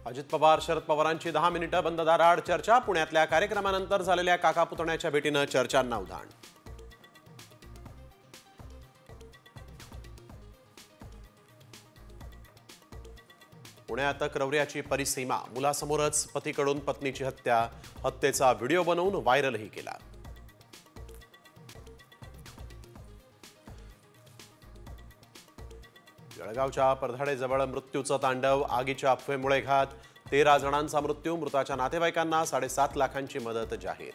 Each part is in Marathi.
अजित पवार शरद पवारांची 10 मिनिटं बंद दाराआड चर्चा। पुण्यातल्या कार्यक्रमानंतर झालेल्या काका पुतण्याच्या भेटीनं चर्चांना उधाण। पुण्यात क्रौर्याची परिसीमा। मुलासमोरच पतीकडून पत्नीची हत्या। हत्येचा व्हिडिओ बनवून व्हायरलही केला। जळगावच्या परधाडेजवळ मृत्यूचं तांडव। आगीच्या अफवेमुळे घात। 13 जणांचा मृत्यू। मृताच्या नातेवाईकांना 7.5 लाखांची मदत जाहीर।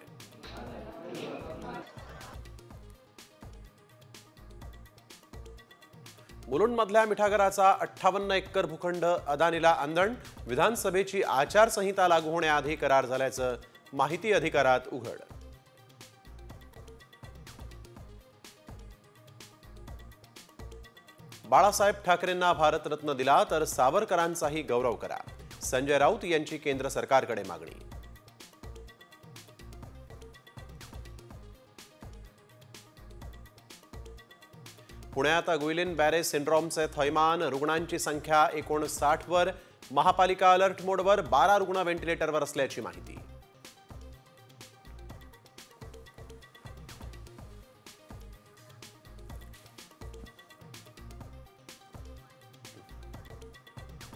मुलुंडमधल्या मिठागराचा 58 एकर भूखंड अदानीला आंदण। विधानसभेची आचारसंहिता लागू होण्याआधी करार झाल्याचं माहिती अधिकारात उघड। बाळासाहेब ठाकरेंना भारतरत्न दिला तर सावरकरांचाही गौरव करा। संजय राऊत यांची केंद्र सरकारकडे मागणी। पुण्यात गुइलिन बॅरे सिंड्रोमचे थैमान। रुग्णांची संख्या 59 वर। महापालिका अलर्ट मोडवर। 12 रुग्ण व्हेंटिलेटरवर असल्याची माहिती।